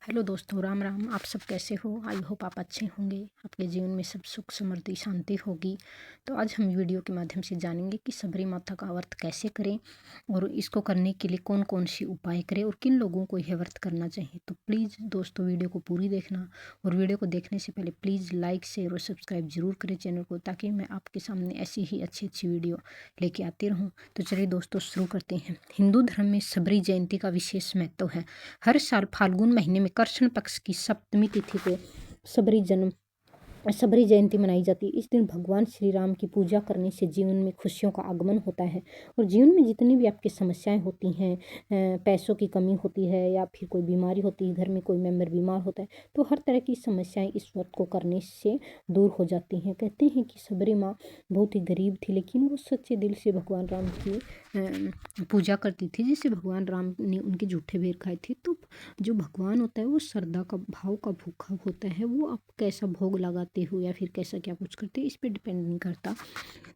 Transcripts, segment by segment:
Hello दोस्तों, राम राम। आप सब कैसे हो? आई होप आप अच्छे होंगे, आपके जीवन में सब सुख समृद्धि शांति होगी। तो आज हम वीडियो के माध्यम से जानेंगे कि सबरी माता का व्रत कैसे करें और इसको करने के लिए कौन कौन सी उपाय करें और किन लोगों को यह व्रत करना चाहिए। तो प्लीज़ दोस्तों वीडियो को पूरी देखना और वीडियो को देखने से पहले प्लीज़ लाइक शेयर और सब्सक्राइब जरूर करें चैनल को, ताकि मैं आपके सामने ऐसी ही अच्छी अच्छी वीडियो लेके आती रहूँ। तो चलिए दोस्तों शुरू करते हैं। हिंदू धर्म में सबरी जयंती का विशेष महत्व है। हर साल फाल्गुन महीने में कृष्ण पक्ष की सप्तमी तिथि को सबरी जयंती मनाई जाती है। इस दिन भगवान श्री राम की पूजा करने से जीवन में खुशियों का आगमन होता है और जीवन में जितनी भी आपकी समस्याएं होती हैं, पैसों की कमी होती है या फिर कोई बीमारी होती है, घर में कोई मेंबर बीमार होता है, तो हर तरह की समस्याएं इस व्रत को करने से दूर हो जाती हैं। कहते हैं कि सबरी माँ बहुत ही गरीब थी, लेकिन वो सच्चे दिल से भगवान राम की पूजा करती थी, जिससे भगवान राम ने उनके जूठे बेर खाए थे। तो जो भगवान होता है वो श्रद्धा का भाव का भूखा होता है। वो आप कैसा भोग लगाते हो या फिर कैसा क्या कुछ करते हो, इस पे डिपेंड नहीं करता।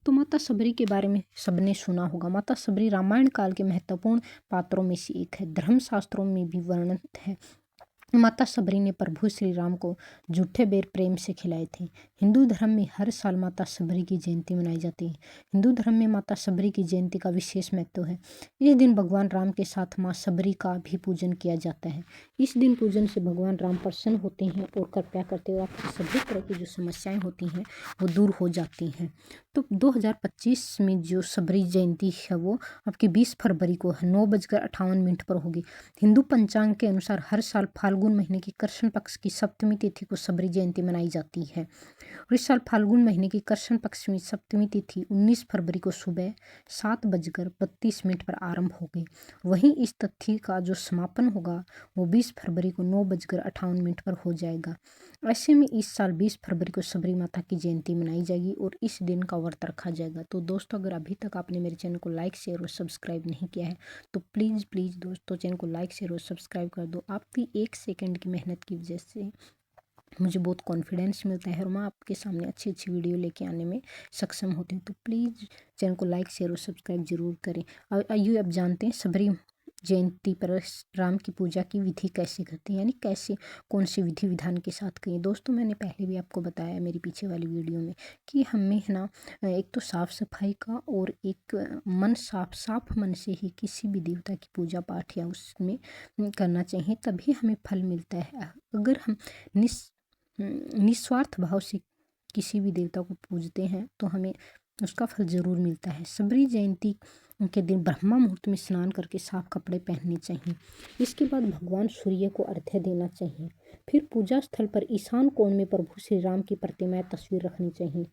तो माता सबरी के बारे में सबने सुना होगा। माता सबरी रामायण काल के महत्वपूर्ण पात्रों में से एक है। धर्मशास्त्रों में भी वर्णित है। माता सबरी ने प्रभु श्री राम को जूठे बेर प्रेम से खिलाए थे। हिंदू धर्म में हर साल माता सबरी की जयंती मनाई जाती है। हिंदू धर्म में माता सबरी की जयंती का विशेष महत्व है। इस दिन भगवान राम के साथ माँ सबरी का भी पूजन किया जाता है। इस दिन पूजन से भगवान राम प्रसन्न होते हैं और कृपया करते हुए आपकी सभी तरह की जो समस्याएं होती हैं वो दूर हो जाती हैं। तो 2025 में जो सबरी जयंती है वो आपकी 20 फरवरी को 9:58 पर होगी। हिंदू पंचांग के अनुसार हर साल फाल्गुन महीने की कृष्ण पक्ष की सप्तमी तिथि को सबरी जयंती मनाई जाती है और इस साल फाल्गुन महीने की कृष्ण पक्ष में सप्तमी तिथि 19 फरवरी को सुबह 7:32 पर आरंभ होगी। वहीं इस तिथि का जो समापन होगा वो 20 फरवरी को 9:58 पर हो जाएगा। ऐसे में इस साल 20 फरवरी को सबरी माता की जयंती मनाई जाएगी और इस दिन का व्रत रखा जाएगा। तो दोस्तों, अगर अभी तक आपने मेरे चैनल को लाइक शेयर और सब्सक्राइब नहीं किया है तो प्लीज़ प्लीज़ दोस्तों चैनल को लाइक शेयर और सब्सक्राइब कर दो। आपकी 1 सेकंड की मेहनत की वजह से मुझे बहुत कॉन्फिडेंस मिलता है और मैं आपके सामने अच्छी अच्छी वीडियो लेके आने में सक्षम होती हूँ। तो प्लीज़ चैनल को लाइक शेयर और सब्सक्राइब जरूर करें। और आइए अब जानते हैं सबरी जयंती पर राम की पूजा की विधि कैसे करते हैं, यानी कैसे कौन सी विधि विधान के साथ करें। दोस्तों, मैंने पहले भी आपको बताया मेरी पीछे वाली वीडियो में कि हमें है ना एक तो साफ़ सफाई का और एक मन साफ मन से ही किसी भी देवता की पूजा पाठ या उसमें करना चाहिए, तभी हमें फल मिलता है। अगर हम निस्वार्थ भाव से किसी भी देवता को पूजते हैं तो हमें उसका फल ज़रूर मिलता है। सबरी जयंती के दिन ब्रह्मा मुहूर्त में स्नान करके साफ कपड़े पहनने चाहिए। इसके बाद भगवान सूर्य को अर्घ्य देना चाहिए। फिर पूजा स्थल पर ईशान कोण में प्रभु श्री राम की प्रतिमाएं तस्वीर रखनी चाहिए।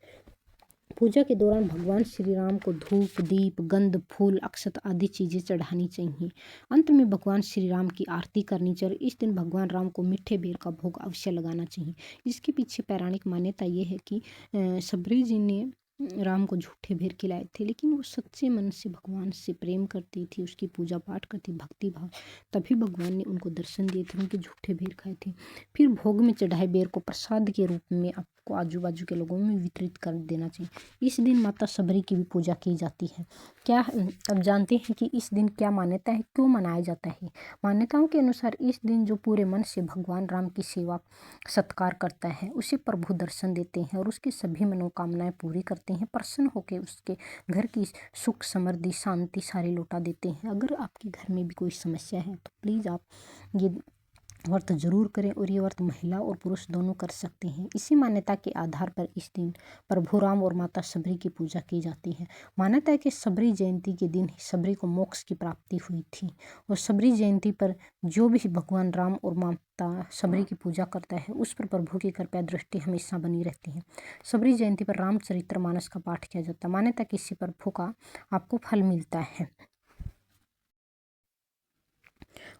पूजा के दौरान भगवान श्री राम को धूप दीप गंध फूल अक्षत आदि चीज़ें चढ़ानी चाहिए। अंत में भगवान श्री राम की आरती करनी चाहिए। इस दिन भगवान राम को मीठे बेर का भोग अवश्य लगाना चाहिए। इसके पीछे पौराणिक मान्यता ये है कि सबरी जी ने राम को झूठे बेर खिलाए थे, लेकिन वो सच्चे मन से भगवान से प्रेम करती थी, उसकी पूजा पाठ करती, भक्ति भाव, तभी भगवान ने उनको दर्शन दिए थे, उनके झूठे बेर खाए थे। फिर भोग में चढ़ाए बेर को प्रसाद के रूप में आपको आजू बाजू के लोगों में वितरित कर देना चाहिए। इस दिन माता सबरी की भी पूजा की जाती है। अब जानते हैं कि इस दिन क्या मान्यता है, क्यों मनाया जाता है। मान्यताओं के अनुसार इस दिन जो पूरे मन से भगवान राम की सेवा सत्कार करता है उसे प्रभु दर्शन देते हैं और उसकी सभी मनोकामनाएं पूरी करते हैं। प्रसन्न होकर उसके घर की सुख समृद्धि शांति सारी लौटा देते हैं। अगर आपके घर में भी कोई समस्या है तो प्लीज़ आप ये व्रत जरूर करें और ये व्रत महिला और पुरुष दोनों कर सकते हैं। इसी मान्यता के आधार पर इस दिन प्रभु राम और माता सबरी की पूजा की जाती है। मान्यता है कि सबरी जयंती के दिन ही सबरी को मोक्ष की प्राप्ति हुई थी और सबरी जयंती पर जो भी भगवान राम और माता सबरी की पूजा करता है उस पर प्रभु की कृपा दृष्टि हमेशा बनी रहती है। सबरी जयंती पर रामचरितमानस का पाठ किया जाता है। मान्यता कि इससे प्रभु का आपको फल मिलता है।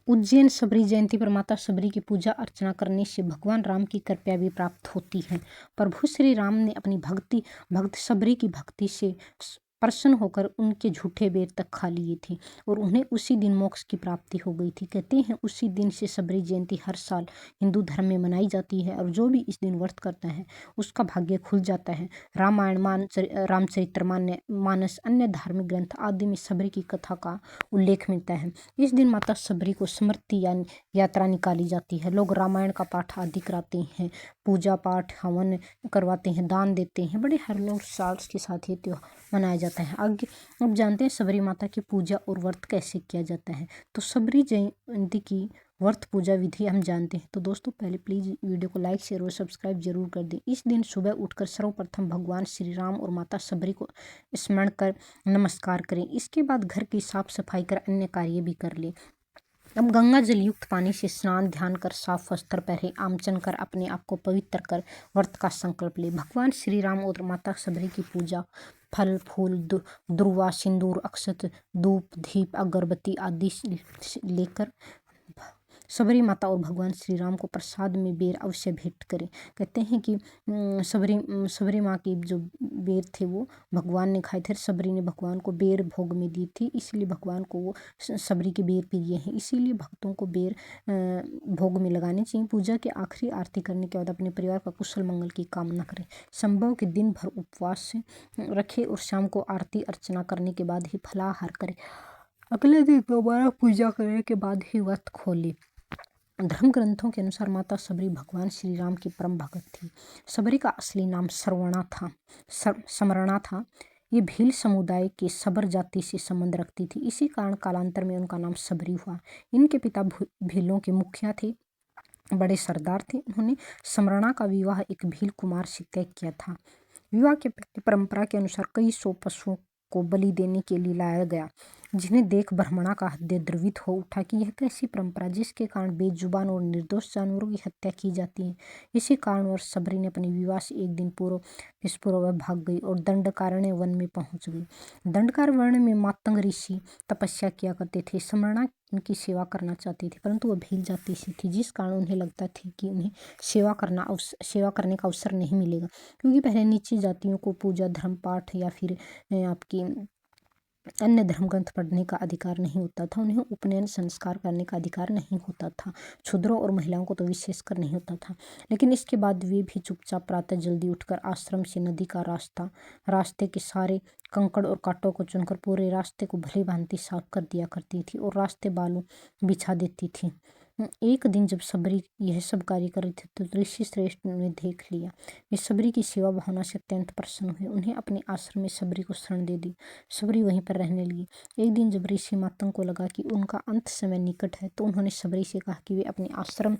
उज्जैन सबरी जयंती पर माता सबरी की पूजा अर्चना करने से भगवान राम की कृपा भी प्राप्त होती है। प्रभु श्री राम ने अपनी भक्त सबरी की भक्ति से प्रसन्न होकर उनके झूठे बेर तक खा लिए थे और उन्हें उसी दिन मोक्ष की प्राप्ति हो गई थी। कहते हैं उसी दिन से सबरी जयंती हर साल हिंदू धर्म में मनाई जाती है और जो भी इस दिन व्रत करता है उसका भाग्य खुल जाता है। रामायण, रामचरितमानस, अन्य धार्मिक ग्रंथ आदि में सबरी की कथा का उल्लेख मिलता है। इस दिन माता सबरी को स्मृति यात्रा निकाली जाती है। लोग रामायण का पाठ आदि कराते हैं, पूजा पाठ हवन करवाते हैं, दान देते हैं। बड़े हर्षोल्लास के साथ ये त्योहार मनाया जाता है। आगे अब जानते हैं सबरी माता की पूजा और व्रत कैसे किया जाता है। तो सबरी जयंती की व्रत पूजा विधि हम जानते हैं। तो दोस्तों पहले प्लीज़ वीडियो को लाइक शेयर और सब्सक्राइब जरूर कर दें। इस दिन सुबह उठकर सर्वप्रथम भगवान श्री राम और माता सबरी को स्मरण कर नमस्कार करें। इसके बाद घर की साफ सफाई कर अन्य कार्य भी कर लें। अब गंगा जल युक्त पानी से स्नान ध्यान कर साफ वस्त्र पहने, आमचन कर अपने आप को पवित्र कर व्रत का संकल्प ले। भगवान श्री राम और माता सबरी की पूजा फल फूल दुर्वा सिंदूर अक्षत धूप दीप अगरबत्ती आदि लेकर सबरी माता और भगवान श्री राम को प्रसाद में बेर अवश्य भेंट करें। कहते हैं कि सबरी माँ की जो बेर थे वो भगवान ने खाए थे। सबरी ने भगवान को बेर भोग में दी थी, इसलिए भगवान को वो सबरी के बेर प्रिय हैं। इसीलिए भक्तों को बेर भोग में लगाने चाहिए। पूजा के आखिरी आरती करने के बाद अपने परिवार का कुशल मंगल की कामना करें। संभव कि दिन भर उपवास रखें और शाम को आरती अर्चना करने के बाद ही फलाहार करें। अगले दिन दोबारा पूजा करने के बाद ही व्रत खोले। धर्म ग्रंथों के अनुसार माता सबरी भगवान श्री राम की परम भक्त थी। सबरी का असली नाम समरणा था। ये भील समुदाय के सबर जाति से संबंध रखती थी। इसी कारण कालांतर में उनका नाम सबरी हुआ। इनके पिता भीलों के मुखिया थे, बड़े सरदार थे। उन्होंने समरणा का विवाह एक भील कुमार से तय किया था। विवाह के पहले परंपरा के अनुसार कई 100 पशुओं को बलि देने के लिए लाया गया, जिन्हें देख ब्राह्मणा का हृदय द्रवित हो उठा कि यह कैसी परंपरा जिसके कारण बेजुबान और निर्दोष जानवरों की हत्या की जाती है। इसी कारणवश सबरी ने अपने विवाह से एक दिन पूर्व भाग गई और दंडकारण्य वन में पहुंच गई। दंडकारण्य में मातंग ऋषि तपस्या किया करते थे। समरणा उनकी सेवा करना चाहती थी, परंतु वह भील जाति से थी, जिस कारण उन्हें लगता था कि उन्हें सेवा करने का अवसर नहीं मिलेगा, क्योंकि पहले नीची जातियों को पूजा धर्म पाठ या फिर आपकी अन्य धर्म ग्रंथ पढ़ने का अधिकार नहीं होता था। उन्हें उपनयन संस्कार करने का अधिकार नहीं होता था। शूद्रों और महिलाओं को तो विशेषकर नहीं होता था। लेकिन इसके बाद वे भी चुपचाप प्रातः जल्दी उठकर आश्रम से नदी का रास्ते के सारे कंकड़ और कांटों को चुनकर पूरे रास्ते को भली भांति साफ कर दिया करती थी और रास्ते बालू बिछा देती थी। एक दिन जब सबरी यह सब कार्य कर रही थी तो ऋषि श्रेष्ठ ने देख लिया। वे सबरी की सेवा भावना से अत्यंत प्रसन्न हुए। उन्हें अपने आश्रम में सबरी को शरण दे दी। सबरी वहीं पर रहने लगी। एक दिन जब ऋषि मातंग को लगा कि उनका अंत समय निकट है तो उन्होंने सबरी से कहा कि वे अपने आश्रम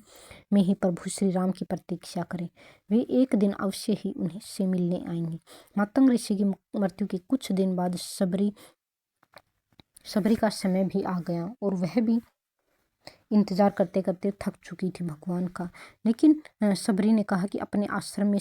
में ही प्रभु श्री राम की प्रतीक्षा करें। वे एक दिन अवश्य ही उन्हें से मिलने आएंगे। मातंग ऋषि की मृत्यु के कुछ दिन बाद सबरी का समय भी आ गया और वह भी इंतजार करते करते थक चुकी थी भगवान का। लेकिन सबरी ने कहा कि अपने आश्रम में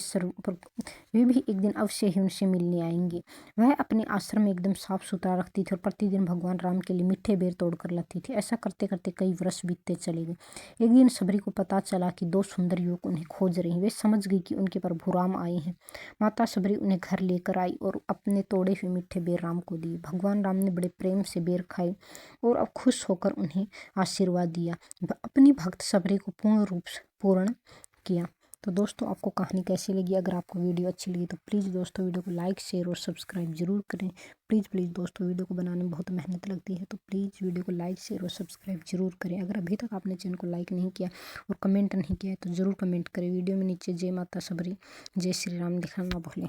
वे भी एक दिन अवश्य ही उनसे मिलने आएंगे। वह अपने आश्रम में एकदम साफ सुथरा रखती थी और प्रतिदिन भगवान राम के लिए मीठे बेर तोड़ कर लाती थी। ऐसा करते करते कई वर्ष बीतते चले गए। एक दिन सबरी को पता चला कि 2 सुंदर युवक उन्हें खोज रहे हैं। वे समझ गई कि उनके प्रभु राम आए हैं। माता सबरी उन्हें घर लेकर आई और अपने तोड़े हुए मीठे बेर राम को दिए। भगवान राम ने बड़े प्रेम से बेर खाए और अब खुश होकर उन्हें आशीर्वाद दिया। अपनी भक्त सबरी को पूर्ण किया। तो दोस्तों आपको कहानी कैसी लगी? अगर आपको वीडियो अच्छी लगी तो प्लीज़ दोस्तों वीडियो को लाइक शेयर और सब्सक्राइब जरूर करें। प्लीज़ दोस्तों, वीडियो को बनाने में बहुत मेहनत लगती है, तो प्लीज़ वीडियो को लाइक शेयर और सब्सक्राइब जरूर करें। अगर अभी तक आपने चैनल को लाइक नहीं किया और कमेंट नहीं किया है तो ज़रूर कमेंट करें। वीडियो में नीचे जय माता सबरी जय श्री राम लिखना ना भूलें।